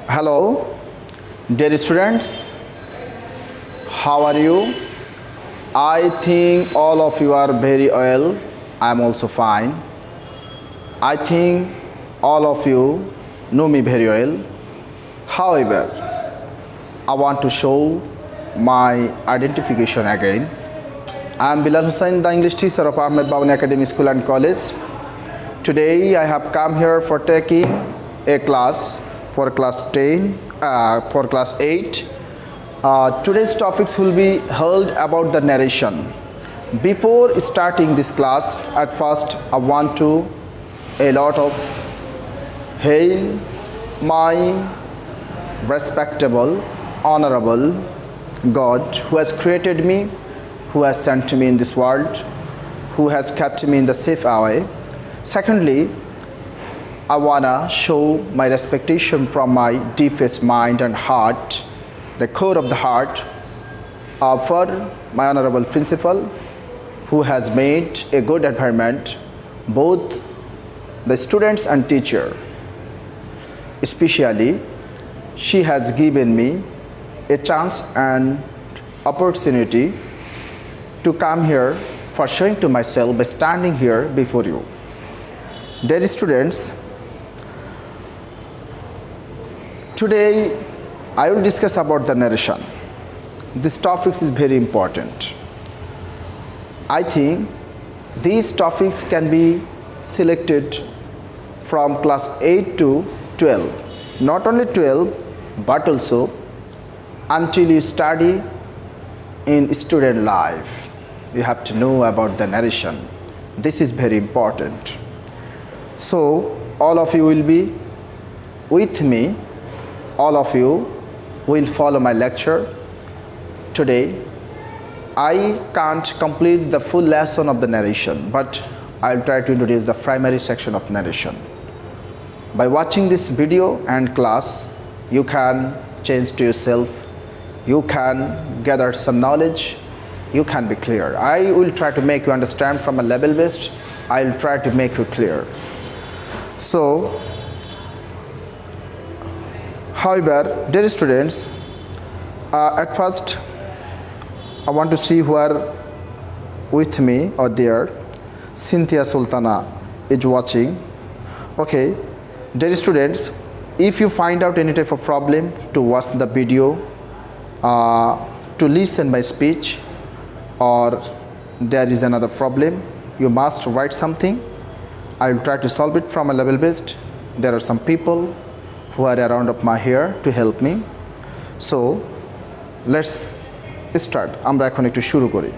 Hello, dear students. How are you? I think all of you are very well. I am also fine. I think all of you know me very well. However, I want to show my identification again. I am Bilal Hussain, the English teacher of Ahmed Bawani Academy School and College. Today I have come here for taking a class for class 8. Today's topics will be held about the narration. Before starting this class, at first I want to a lot of hail my respectable, honorable God who has created me, who has sent me in this world, who has kept me in the safe way. Secondly, I wanna show my respectation from my deepest mind and heart, the core of the heart, for my honorable principal, who has made a good environment, both the students and teacher. Especially, she has given me a chance and opportunity to come here for showing to myself by standing here before you. Dear students, today I will discuss about the narration. This topic is very important. I think these topics can be selected from class 8 to 12. Not only 12, but also until you study in student life. You have to know about the narration. This is very important. So all of you will be with me. All of you will follow my lecture. Today I can't complete the full lesson of the narration, but I'll try to introduce the primary section of narration. By watching this video and class, you can change to yourself, you can gather some knowledge, you can be clear. I will try to make you understand from a level based. I'll try to make you clear. So, however, dear students, at first I want to see who are with me or there. Cynthia Sultana is watching. Okay, dear students, if you find out any type of problem to watch the video, to listen my speech, or there is another problem, you must write something. I will try to solve it from a level based. There are some people who are around of my here to help me. So let's start. আমরা এখন একটু শুরু করি।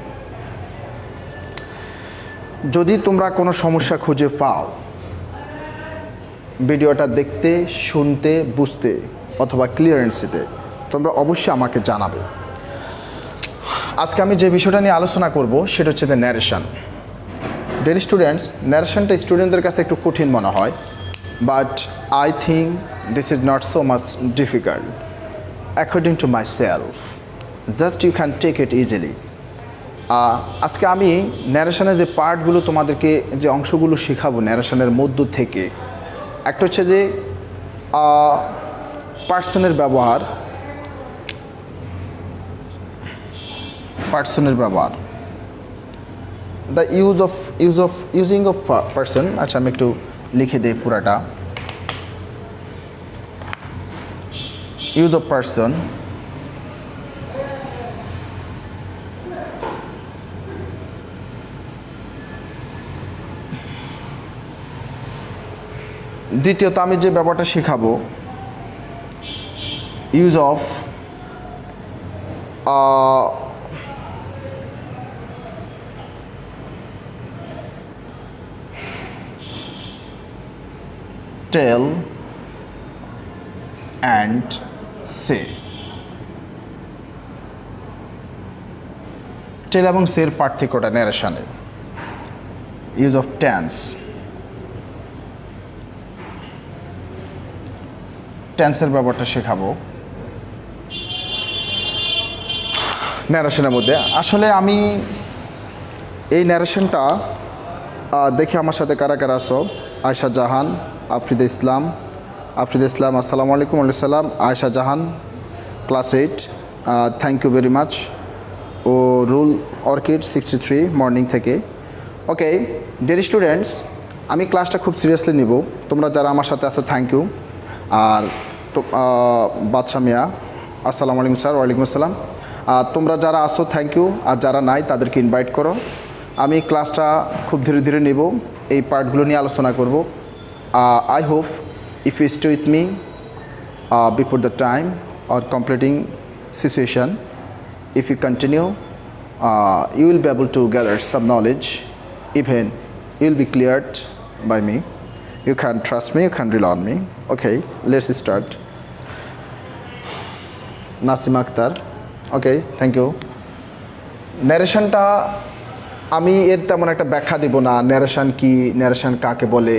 যদি তোমরা কোনো সমস্যা খুঁজে পাও ভিডিওটা দেখতে, শুনতে, বুঝতে অথবা ক্লিয়ারেন্সিতে, তোমরা অবশ্যই আমাকে জানাবে। আজকে আমি যে বিষয়টা নিয়ে আলোচনা করব সেটা হচ্ছে দ্য ন্যারেশন। ডিয়ার স্টুডেন্টস, ন্যারেশনটা স্টুডেন্টদের কাছে একটু কঠিন মনে হয়, but I think this is not so much difficult according to my self. Just you can take it easily. আজকে আমি ন্যারেশনের যে পার্টগুলো তোমাদেরকে, যে অংশগুলো শেখাবো ন্যারেশনের মধ্য থেকে, একটা হচ্ছে যে পার্সনের ব্যবহার, দ্য ইউজিং অফ পার্সন। আচ্ছা, আমি একটু লিখে দিই পুরাটা। ইউজ অফ পার্সন, দ্বিতীয়ত আমি যে ব্যাপারটা শেখাবো, ইউজ অফ টেল অ্যান্ড সে। টেল এবং সের পার্থক্যটা ন্যারেশনে। ইউজ অফ টেন্স, টেন্সের ব্যাপারটা শেখাবো ন্যারেশনের মধ্যে। আসলে আমি এই ন্যারেশনটা দেখি আমার সাথে কারা কারা আছো। আয়শা জাহান, আফরিদা ইসলাম, After Islam, Assalamu alaikum wa salam. Aisha Jahan, class 8. Thank you very much. ও রুল অর্কিড 63 মর্নিং থেকে। ওকে ডিয়ার স্টুডেন্টস, আমি ক্লাসটা খুব সিরিয়াসলি নিব। তোমরা যারা আমার সাথে আছো থ্যাংক ইউ। আর তো বাদশা মিয়া, আসসালামু আলাইকুম স্যার। ওয়ালাইকুম আসসালাম। তোমরা যারা আসো থ্যাংক ইউ, আর যারা নাই তাদেরকে ইনভাইট করো। আমি ক্লাসটা খুব ধীরে ধীরে নেব, এই পার্টগুলো নিয়ে আলোচনা করব। I hope if you stay with me before the time or completing situation, if you continue, you will be able to gather some knowledge, even you will be cleared by me. You can trust me, you can rely on me. Okay, let's start. Nasim Akhtar. Okay, thank you. ন্যারেশনটা আমি এর তেমন একটা ব্যাখ্যা দিব না, narration কি, narration কাকে বলে,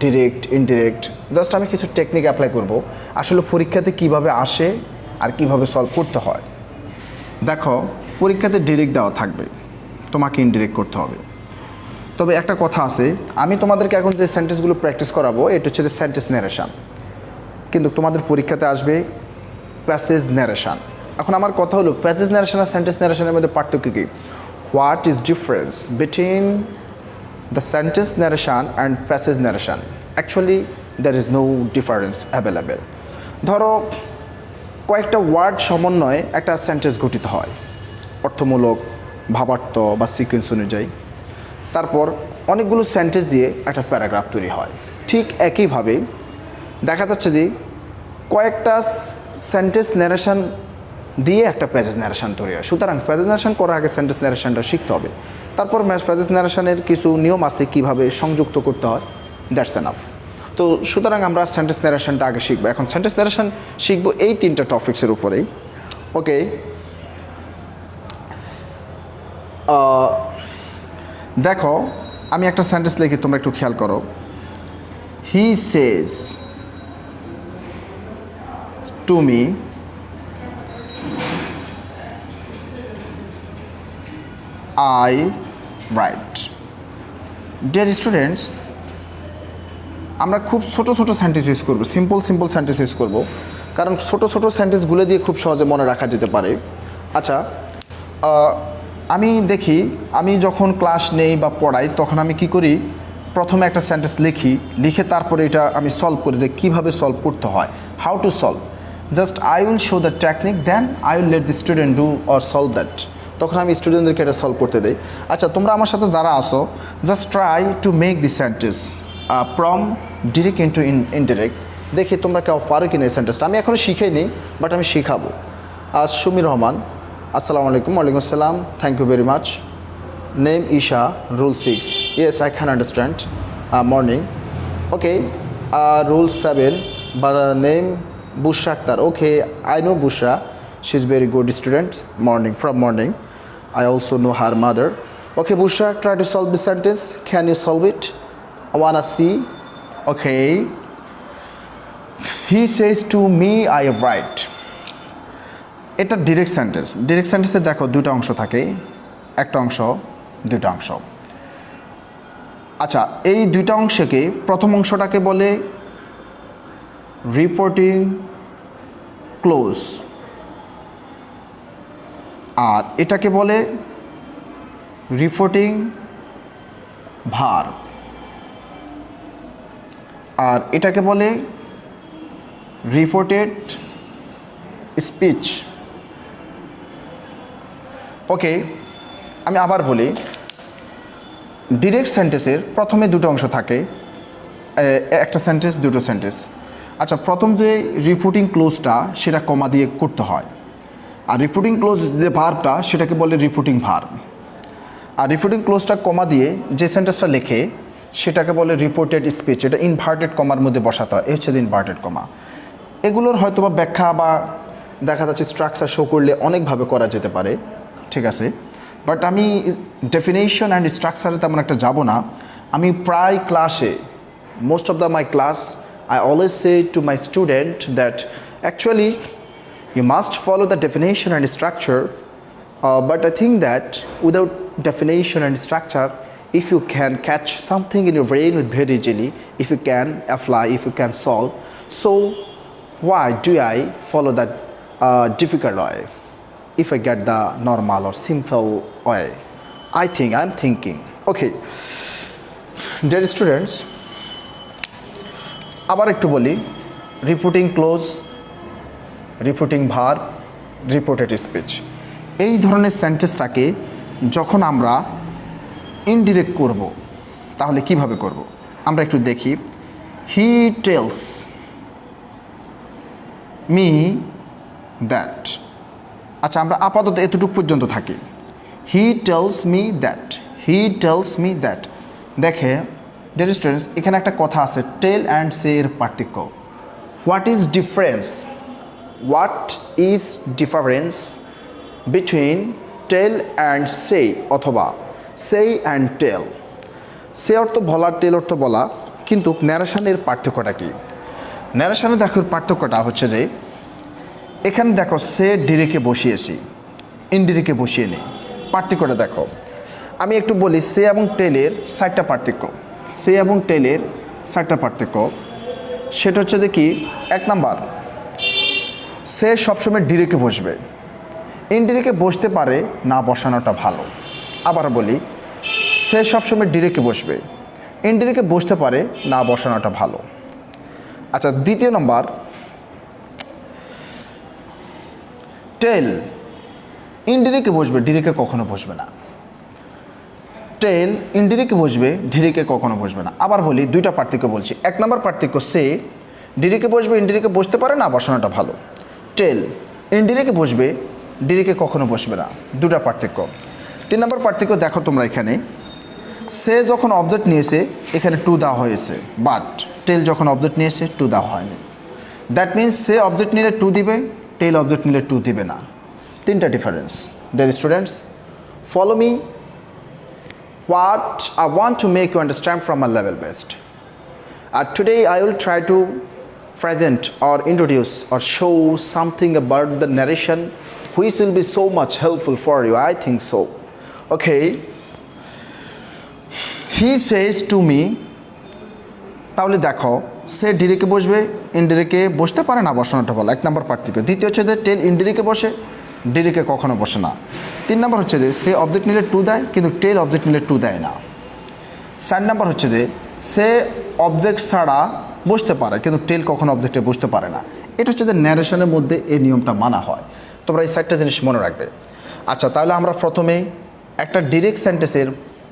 ডিরেক্ট ইনডিরেক্ট, জাস্ট আমি কিছু টেকনিক অ্যাপ্লাই করব আসলে পরীক্ষাতে কিভাবে আসে আর কিভাবে সলভ করতে হয়। দেখো, পরীক্ষাতে ডিরেক্ট দেওয়া থাকবে, তোমাকে ইনডিরেক্ট করতে হবে। তবে একটা কথা আছে, আমি তোমাদেরকে এখন যে সেন্টেন্সগুলো প্র্যাকটিস করাবো এটা হচ্ছে সেন্টেন্স ন্যারেশন, কিন্তু তোমাদের পরীক্ষাতে আসবে প্যাসেজ ন্যারেশন। এখন আমার কথা হলো, প্যাসেজ ন্যারেশন আর সেন্টেন্স ন্যারেশনের মধ্যে পার্থক্য কী? What is difference between the sentence narration and passage narration? Actually there is no difference available. ধরো কয়েকটা ওয়ার্ড সমন্বয়ে একটা সেন্টেন্স গঠিত হয়, অর্থমূলক, ভাবার্থ বা সিকোয়েন্স অনুযায়ী। তারপর অনেকগুলো সেন্টেন্স দিয়ে একটা প্যারাগ্রাফ তৈরি হয়। ঠিক একইভাবে দেখা যাচ্ছে যে কয়েকটা সেন্টেন্স ন্যারেশন দিয়ে একটা প্যাসেজ ন্যারেশন তৈরি হয়। সুতরাং প্যাসেজ ন্যারেশন করার আগে সেন্টেন্স ন্যারেশনটা শিখতে হবে। তারপর প্যাসেজ ন্যারেশনের কিছু নিয়ম আছে কীভাবে সংযুক্ত করতে হয়, দ্যাটস এনাফ। তো সুতরাং আমরা সেন্টেন্স ন্যারেশনটা আগে শিখবো। এখন সেন্টেন্স ন্যারেশন শিখবো এই তিনটা টপিক্সের উপরেই। ওকে, দেখো আমি একটা সেন্টেন্স লিখি, তোমরা একটু খেয়াল করো। He says to me I write. Dear students, আমরা খুব ছোট ছোট সেন্টেন্স ইউজ করবো, সিম্পল সেন্টেন্স ইউজ করবো, কারণ ছোট ছোট সেন্টেন্সগুলো দিয়ে খুব সহজে মনে রাখা যেতে পারে। আচ্ছা, আমি দেখি, আমি যখন ক্লাস নেই বা পড়াই তখন আমি কি করি, প্রথমে একটা সেন্টেন্স লিখে তারপরে এটা আমি সলভ করি যে কীভাবে সলভ করতে হয়, how to solve. Just I will show the technique, then I will let the student do or solve that. তখন আমি স্টুডেন্টদেরকে এটা সলভ করতে দিই। আচ্ছা, তোমরা আমার সাথে যারা আসো, just try to make the sentence from direct into indirect. দেখি তোমরা কেউ পারো কিনা এই সেন্টেন্সটা। আমি এখনও শিখেই নিই, বাট আমি শিখাবো। সুমির রহমান, আসসালামু আলাইকুম। ওয়ালাইকুম আসসালাম, thank you very much. Name Isha, rule 6. Yes, I can understand. Morning. Okay, rule 7, but name Bushra Akhtar. Okay, I know Bushra. She's very good student. From morning. I also know her mother. Okay, Bushra, try to solve the sentence. Can you solve it? I wanna see. Okay. He says to me, I am right. এটা direct sentence. Direct সেন্টেন্সে দেখো দুটো অংশ থাকে, একটা অংশ, দুটো অংশ। আচ্ছা, এই দুইটা অংশকে, প্রথম অংশটাকে বলে রিপোর্টিং ক্লোজ, আর এটাকে বলে রিপোর্টিং ভার্ব, আর এটাকে বলে রিপোর্টেড স্পিচ। ওকে, আমি আবার বলি, ডিরেক্ট সেন্টেন্সের প্রথমে দুটো অংশ থাকে, একটা সেন্টেন্স, দুটো সেন্টেন্স। আচ্ছা, প্রথম যে রিপোর্টিং ক্লোজটা সেটা কমা দিয়ে করতে হয়, আর রিপোর্টিং ক্লোজ যে ভার্বটা সেটাকে বলে রিপোর্টিং ভার্ব। আর রিপোর্টিং ক্লোজটা কমা দিয়ে যে সেন্টেন্সটা লেখে সেটাকে বলে রিপোর্টেড স্পিচ। এটা ইনভার্টেড কমার মধ্যে বসাতে হয়, এই হচ্ছে ইনভার্টেড কমা। এগুলোর হয়তো বা ব্যাখ্যা বা দেখা যাচ্ছে স্ট্রাকচার শো করলে অনেকভাবে করা যেতে পারে, ঠিক আছে। বাট আমি ডেফিনেশন অ্যান্ড স্ট্রাকচারে তেমন একটা যাব না। আমি প্রায় ক্লাসে, most of my class, I always say to my student that actually you must follow the definition and structure, but I think that without definition and structure, if you can catch something in your brain with very easily, if you can apply, if you can solve, So why do I follow that difficult way if I get the normal or simple way? I'm thinking, okay, dear students, আবার একটু বলি, reporting close, reporting verb, reported speech, এই ধরনের সেন্টেন্সটাকে যখন আমরা indirect করব তাহলে কিভাবে করব আমরা একটু দেখি। He tells me that. আচ্ছা, আমরা আপাতত এতটুকু পর্যন্ত থাকি। He tells me that, he tells me that. দেখে ডিয়ার স্টুডেন্টস, এখানে একটা কথা আছে, টেল অ্যান্ড সে এর পার্থক্য। What is difference, what is difference between tell and say অথবা সে অ্যান্ড টেল? সে অর্থ বলা, টেল অর্থ বলা, কিন্তু ন্যারেশনের পার্থক্যটা কি? ন্যারেশনে দেখো পার্থক্যটা হচ্ছে যে এখানে দেখো সে ডিরেক্টে বসিয়েছি, ইনডিরেক্টে বসিয়ে নেই। পার্থক্যটা দেখো, আমি একটু বলি, সে এবং টেলের 4টা পার্থক্য। সে এবং টেলের 4টা পার্থক্য, সেটা হচ্ছে যে কি, 1 নাম্বার, সে সবসময় ডিরেক্টে বসবে, ইনডিরেক্টে বসতে পারে, না বসানোটা ভালো। আবার বলি, সে সবসময় ডিরেক্টে বসবে, ইনডিরেক্টে বসতে পারে, না বসানোটা ভালো। আচ্ছা, 2 নম্বর, টেল ইনডিরেক্টে বসবে, ডিরেক্টে কখনো বসবে না। টেল ইনডিরেক্টে বসবে, ডিরেক্টে কখনো বসবে না। আবার বলি, 2টা পার্থক্য বলছি। 1 নম্বর পার্থক্য, সে ডিরেক্টে বসবে, ইনডিরেক্টে বসতে পারে, না বসানোটা ভালো। টেল ইনডিরেক্টে বসবে, ডিরেক্টে কখনো বসবে না, 2টা পার্থক্য। 3 নম্বর পার্থক্য দেখো তোমরা, এখানে সে যখন অবজেক্ট নিয়েছে এখানে টু দেওয়া হয়েছে, বাট টেল যখন অবজেক্ট নিয়েছে টু দেওয়া হয়নি। দ্যাট মিনস সে অবজেক্ট নিলে টু দিবে, টেল অবজেক্ট নিলে টু দিবে না। 3টা difference. Dear students, follow me, what I want to make you understand from a level based. Today I will try to present or introduce or show something about the narration which will be so much helpful for you. I think so. Okay. He says to me, তাহলে দেখো সে ডিরেক্টে বসবে, ইনডিরেক্টে বসতে পারে, না বসানোটা ভালো, 1 নম্বর পার্থক্য। দ্বিতীয় হচ্ছে যে টেল ইনডিরেক্টে বসে, ডিরেক্টে কখনো বসে না। 3 নম্বর হচ্ছে যে সে অবজেক্ট নিলে টু দেয়, কিন্তু টেল অবজেক্ট নিলে টু দেয় না। 4 নম্বর হচ্ছে যে সে অবজেক্ট ছাড়া বসতে পারে, কিন্তু টেল কখনো অবজেক্টে বসতে পারে না। এটা হচ্ছে যে ন্যারেশনের মধ্যে এই নিয়মটা মানা হয়। তোমরা এই 4টা জিনিস মনে রাখবে। আচ্ছা, তাহলে আমরা প্রথমে একটা ডিরেক্ট সেন্টেন্সের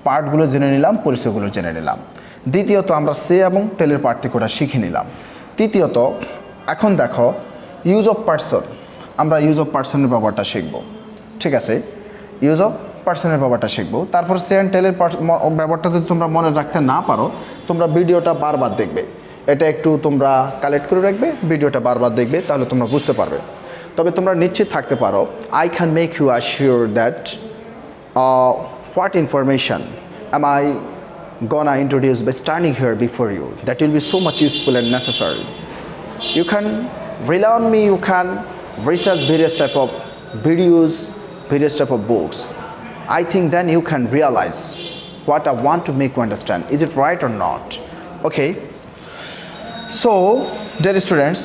পার্টগুলো জেনে নিলাম, পরিচয়গুলো জেনে নিলাম। দ্বিতীয়ত আমরা সে এবং টেলের পার্থক্যটা শিখে নিলাম। তৃতীয়ত এখন দেখো ইউজ অফ পার্সন, আমরা ইউজ অফ পার্সনের ব্যাপারটা শিখব। ঠিক আছে, ইউজ অফ পার্সনের ব্যাপারটা শিখব। তারপর সে অ্যান্ড টেলের ব্যাপারটা যদি তোমরা মনে রাখতে না পারো, তোমরা ভিডিওটা বারবার দেখবে। এটা একটু তোমরা কালেক্ট করে রাখবে, ভিডিওটা বারবার দেখবে, তাহলে তোমরা বুঝতে পারবে। তবে তোমরা নিশ্চিত থাকতে পারো, I can make you assure that what information am I gonna introduce by standing here before you, that will be so much useful and necessary. You can rely on me, you can research various type of videos, various type of books. I think then you can realize what I want to make you understand. Is it right or not? Okay. So, dear students,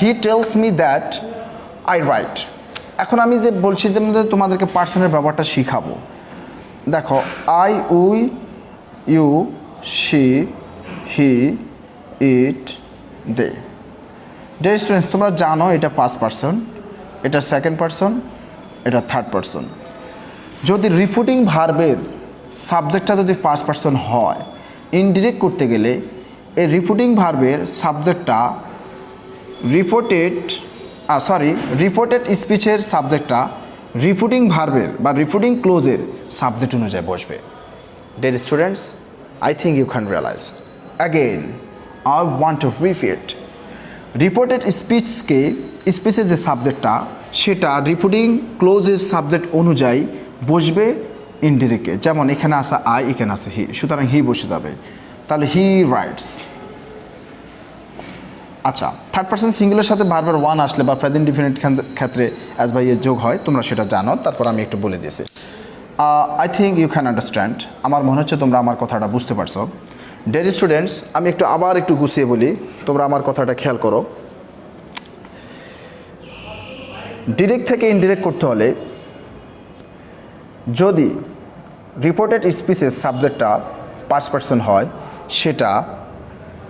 he tells me that I write. এখন আমি যে বলছি যে তোমাদেরকে পার্সনের ব্যাপারটা শিখাবো। দেখো, I, we, you, she, he, it, they. Dear students, তোমরা জানো এটা 1st পার্সন, এটা 2nd পার্সন, এটা 3rd পার্সন। যদি রিপোর্টিং ভার্বের সাবজেক্টটা যদি 1st পার্সন হয়, ইনডিরেক্ট করতে গেলে এই রিপোর্টিং ভার্বের সাবজেক্টটা রিপোর্টেড স্পিচের সাবজেক্টটা রিপোর্টিং ভার্বের বা রিপোর্টিং ক্লোজের সাবজেক্ট অনুযায়ী বসবে। Dear students, I think you can realize. Again I want to repeat, reported স্পিচের যে সাবজেক্টটা সেটা রিপোর্টিং ক্লোজের সাবজেক্ট অনুযায়ী বসবে ইনডিরেক্টে। যেমন এখানে আসা আই, এখানে আসে হি, সুতরাং হি বসে যাবে, তাহলে হি রাইটস। আচ্ছা, 3rd পার্সন সিঙ্গুলার সাথে বারবার ওয়ান আসলে বা প্রেজেন্ট ডিফিনিট ক্ষেত্রে অ্যাজ বাই এর যোগ হয়, তোমরা সেটা জানো, তারপর আমি একটু বলে দিয়েছি। I think you can understand. আমার মনে হচ্ছে তোমরা আমার কথাটা বুঝতে পারছো। ডিয়ার স্টুডেন্টস, আমি আবার একটু গুছিয়ে বলি, তোমরা আমার কথাটা খেয়াল করো। ডিরেক্ট থেকে ইনডিরেক্ট করতে হলে যদি রিপোর্টেড স্পিচের সাবজেক্টটা পাস্ট পারসন হয়, সেটা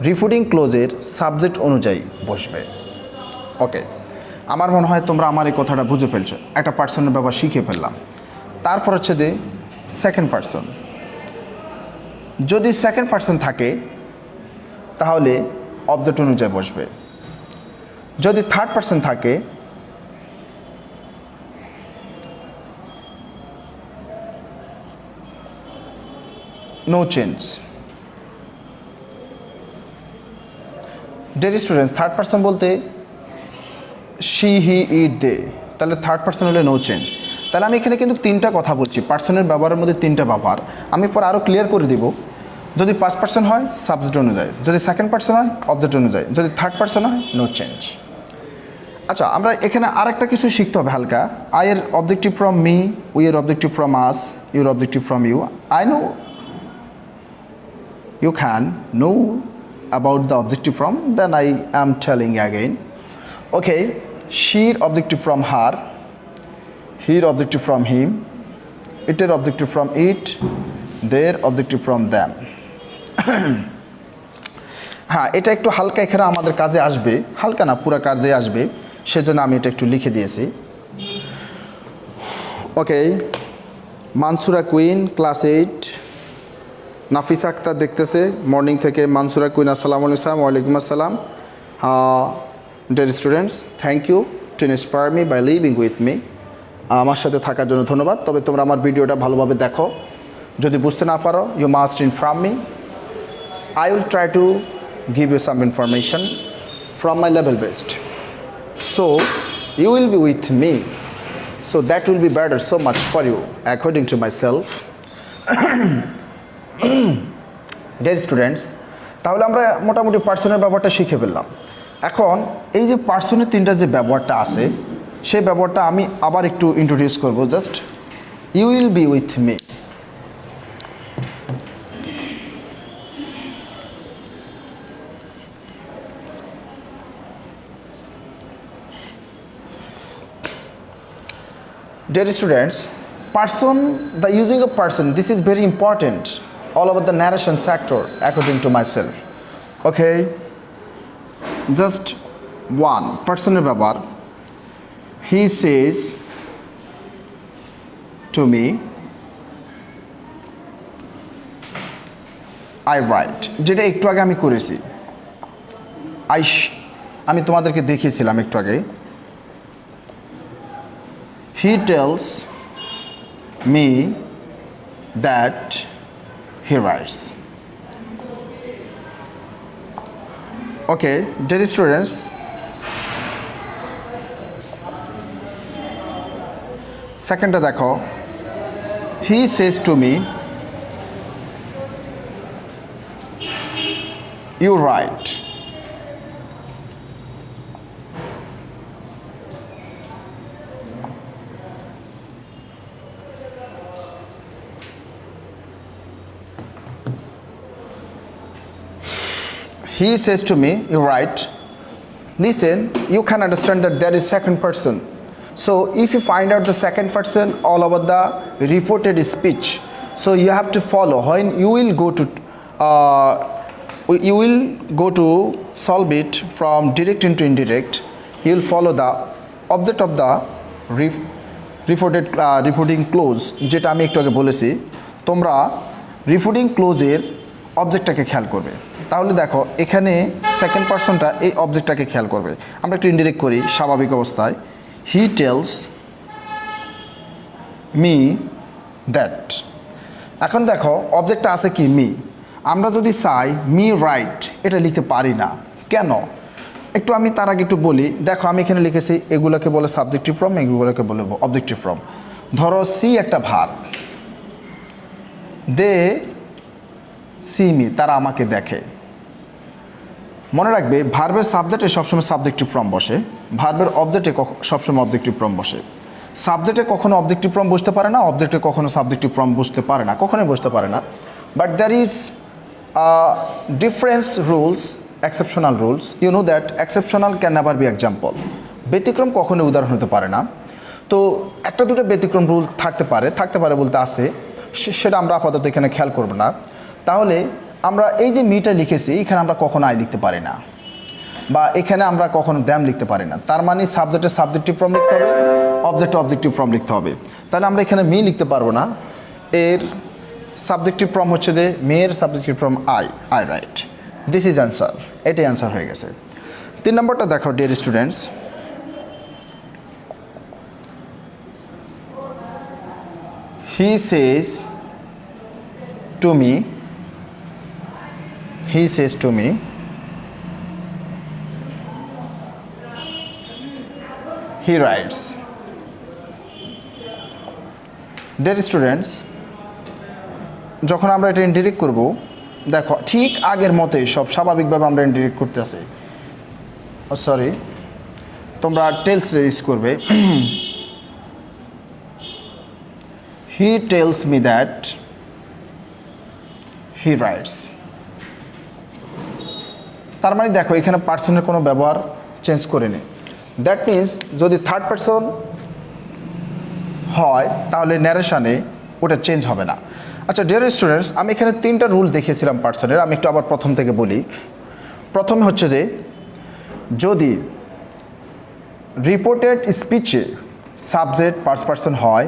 রিপোর্টিং ক্লোজের সাবজেক্ট অনুযায়ী বসবে। ওকে, আমার মনে হয় তোমরা আমার এই কথাটা বুঝে ফেলছো। একটা পার্সনের ব্যাপার শিখে ফেললাম। তারপর হচ্ছে যে সেকেন্ড পার্সন, যদি সেকেন্ড পার্সন থাকে তাহলে অবজেক্ট অনুযায়ী বসবে। যদি থার্ড পার্সন থাকে no change. Dear students, third person বলতে শি, হি, ইট, দে, তাহলে থার্ড পার্সন হলে নো চেঞ্জ। তাহলে আমি এখানে কিন্তু তিনটা কথা বলছি, পার্সনের ব্যবহারের মধ্যে তিনটা ব্যবহার। আমি পরে আরও ক্লিয়ার করে দিব। যদি ফার্স্ট পার্সন হয় সাবজেক্ট অনুযায়ী, যদি সেকেন্ড পার্সন হয় অবজেক্ট অনুযায়ী, যদি থার্ড পার্সন হয় নো চেঞ্জ। আচ্ছা, আমরা এখানে আরেকটা কিছু শিখতে হবে হালকা। আই এর অবজেক্টিভ ফ্রম মি, উই এর objective form us, your objective form you. I know you can know about the objective from, then I am telling again. Okay, she objective from her, her objective from him, it objective from it, their objective from them. হ্যাঁ, এটা একটু হালকা এখানে আমাদের কাজে আসবে, হালকা না পুরো কাজে আসবে, সেজন্য আমি এটা একটু লিখে দিয়েছি। Okay, Mansura Queen, class 8। Nafisa Akter দেখতেছে মর্নিং থেকে। মানসুরা কুইন, আসসালামু আলাইকুম। ওয়ালাইকুম আসসালাম। Dear students, thank you to inspire me by living with me. আমার সাথে থাকার জন্য ধন্যবাদ। তবে তোমরা আমার ভিডিওটা ভালোভাবে দেখো। যদি বুঝতে না পারো, you must inform me. I will try to give you some information from my level best. So you will be with me, so that will be better so much for you according to myself. Dear students, তাহলে আমরা মোটামুটি পার্সনের ব্যবহারটা শিখে ফেললাম। এখন এই যে পার্সনের তিনটা যে ব্যবহারটা আছে, সেই ব্যবহারটা আমি আবার একটু ইন্ট্রোডিউস করব। Just you will be with me. Dear students, person, the using of person, this is very important all over the narration sector according to myself. Okay, just one personal ব্যবহার। He says to me, I write, যেটা একটু আগে আমি করেছি। আমি তোমাদেরকে দেখিয়েছিলাম একটু আগে। He tells me that he writes. Okay, dear students, second দেখো, he says to me, you write. He says to me, you write. Listen, you can understand that there is second person. So if you find out the second person all over the reported speech, so you have to follow. When you will go to solve it from direct into indirect, you will follow the object of the reporting clause, যেটা আমি একটু আগে বলেছি। তোমরা reporting ক্লোজের অবজেক্টটাকে খেয়াল করবে। তাহলে দেখো এখানে সেকেন্ড পার্সনটা এই অবজেক্টটাকে খেয়াল করবে। আমরা একটু ইনডিরেক্ট করি স্বাভাবিক অবস্থায়। হি টেলস মি দ্যাট। এখন দেখো অবজেক্টটা আছে কি মি। আমরা যদি চাই মি রাইট, এটা লিখতে পারি না। কেন? একটু আমি তার আগে একটু বলি। দেখো আমি এখানে লিখেছি এগুলোকে বলে সাবজেক্টিভ ফর্ম, এগুলোকে বলে অবজেক্টিভ ফর্ম। ধরো সি একটা ভার্ব, দে সি মি, তারা আমাকে দেখে। মনে রাখবে ভার্বের সাবজেক্টে সবসময় সাবজেক্টিভ ফর্ম বসে, ভার্বের অবজেক্টে সবসময় অবজেক্টিভ ফর্ম বসে। সাবজেক্টে কখনো অবজেক্টিভ ফর্ম বসতে পারে না, অবজেক্টে কখনো সাবজেক্টিভ ফর্ম বসতে পারে না, কখনোই বসতে পারে না। But there is difference rules, exceptional rules. You know that exceptional can never be example. ব্যতিক্রম কখনো উদাহরণ হতে পারে না। তো একটা দুটো ব্যতিক্রম রুল থাকতে পারে বলতে আছে, সেটা আমরা আপাতত এখানে খেয়াল করব না। তাহলে আমরা এই যে মিটা লিখেছি, এখানে আমরা কখনো আই লিখতে পারি না, বা এখানে আমরা কখনো দ্যাম লিখতে পারি না। তার মানে সাবজেক্টের সাবজেক্টিভ ফর্ম লিখতে হবে, অবজেক্টের অবজেক্টিভ ফর্ম লিখতে হবে। তাহলে আমরা এখানে মি লিখতে পারবো না, এর সাবজেক্টিভ ফর্ম হচ্ছে যে মেয়ের subjective form I right. This is answer, এটাই অ্যান্সার হয়ে গেছে। 3 নম্বরটা দেখো dear students. He says to me, he writes. Dear students, যখন আমরা এটা ইন্ডিরেক্ট করব, দেখো ঠিক আগের মতোই সব স্বাভাবিকভাবে আমরা ইন্ডিরেক্ট করতেছি। সরি, তোমরা টেলস ইউজ করবে। He tells me that he writes. তার মানে দেখো এখানে পার্সনের কোনো ব্যবহার চেঞ্জ করিনি। দ্যাট মিন্স যদি থার্ড পার্সন হয় তাহলে ন্যারেশনে ওটা চেঞ্জ হবে না। আচ্ছা ডিয়ার স্টুডেন্টস, আমি এখানে 3টা রুল দেখিয়েছিলাম পার্সনের, আমি একটু আবার প্রথম থেকে বলি। প্রথমে হচ্ছে যে যদি রিপোর্টেড স্পিচে সাবজেক্ট ফার্স্ট পার্সন হয়,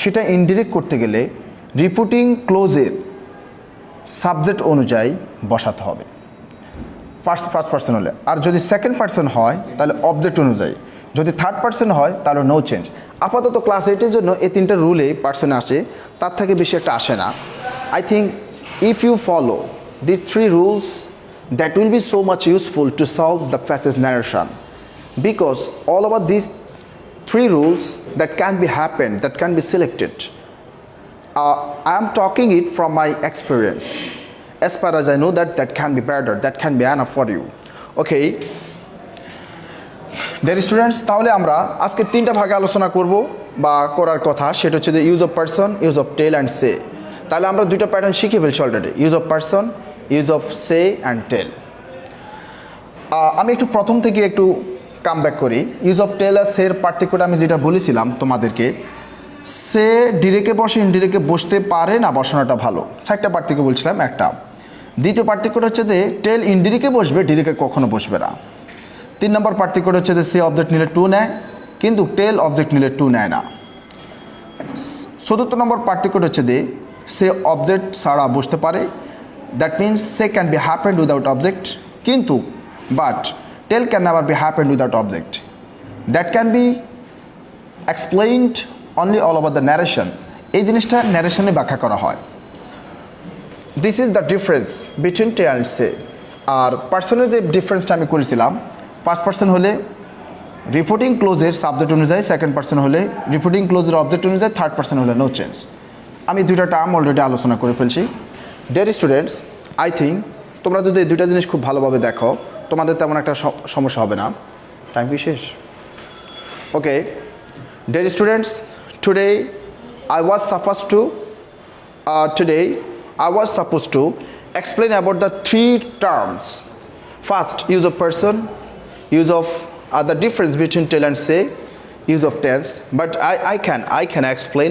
সেটা ইনডিরেক্ট করতে গেলে রিপোর্টিং ক্লোজের সাবজেক্ট অনুযায়ী বসাতে হবে ফার্স্ট পার্সন হলে। আর যদি সেকেন্ড পার্সন হয় তাহলে অবজেক্ট অনুযায়ী, যদি থার্ড পার্সন হয় তাহলে নো চেঞ্জ। আপাতত ক্লাস 8-এর জন্য এই 3টা রুলে পার্সনে আসে, তার থেকে বেশি একটা আসে না। I think if you follow this 3 rules that will be so much useful to solve the passage narration, because all over this 3 rules that can be happened, that can be selected. I am talking it from my experience. As far as I know that can be better, that can be enough for you. Okay. Dear students, তাহলে আমরা আজকে 3টা ভাগে আলোচনা করব বা করার কথা, সেটা হচ্ছে যে use of person, use of tell and say. তাহলে আমরা 2টা প্যাটার্ন শিখে ফেলছি already, use of person, use of say and tell. আমি একটু প্রথম থেকে একটু কাম ব্যাক করি। ইউজ অফ টেল আর সের পার্থক্যটা আমি যেটা বলেছিলাম তোমাদেরকে, সে ডিরেক্টে বসে ইনডিরেক্টে বসতে পারে না, বসানোটা ভালো। 4টা পার্থক্য বলছিলাম। একটা দ্বিতীয় পার্থক্যটা হচ্ছে যে টেল ইনডিরেক্টে বসবে, ডিরেক্টে কখনো বসবে না। 3 নম্বর পার্থক্যটা হচ্ছে যে সে অবজেক্ট নিলে টু নেয়, কিন্তু টেল অবজেক্ট নিলে টু নেয় না। 4th নম্বর পার্থক্যটা হচ্ছে যে সে অবজেক্ট ছাড়া বসতে পারে, that means say can be happened without object, কিন্তু but tell can never be happened without object. That can be explained only all over the narration. এই জিনিসটা ন্যারেশনে ব্যাখ্যা করা হয়। This is the difference between tell and say. আর পার্সনের যে ডিফারেন্সটা আমি করেছিলাম, ফার্স্ট পার্সন হলে রিপোর্টিং ক্লোজের সাবজেক্ট অনুযায়ী, সেকেন্ড পার্সন হলে রিপোর্টিং ক্লোজের অবজেক্ট অনুযায়ী, থার্ড পার্সন হলে নো চেঞ্জ। আমি 2টা টার্ম অলরেডি আলোচনা করে ফেলছি। ডিয়ার স্টুডেন্টস, আই থিঙ্ক তোমরা যদি এই 2টা জিনিস খুব ভালোভাবে দেখো, তোমাদের তেমন একটা সমস্যা হবে না। টাইম কি শেষ? Okay dear students, today I was supposed to explain about the 3 terms. First, use of person, use of the difference between tell and say, use of tense. But I can explain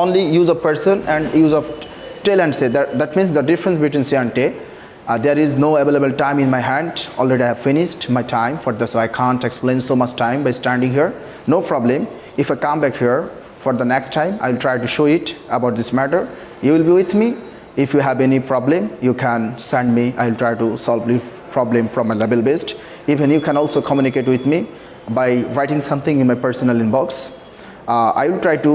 only use of person and use of tell and say. That means the difference between say and tell. There is no available time in my hand. Already I have finished my time for this, so I can't explain so much time by standing here. No problem. If I come back here for the next time, I will try to show it about this matter. You will be with me. If you have any problem, you can send me. I will try to solve the problem from a level based. Even you can also communicate with me by writing something in my personal inbox. I will try to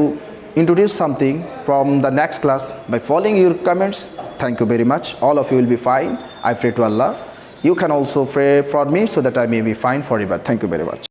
introduce something from the next class by following your comments. Thank you very much. All of you will be fine. I pray to Allah. You can also pray for me so that I may be fine forever. Thank you very much.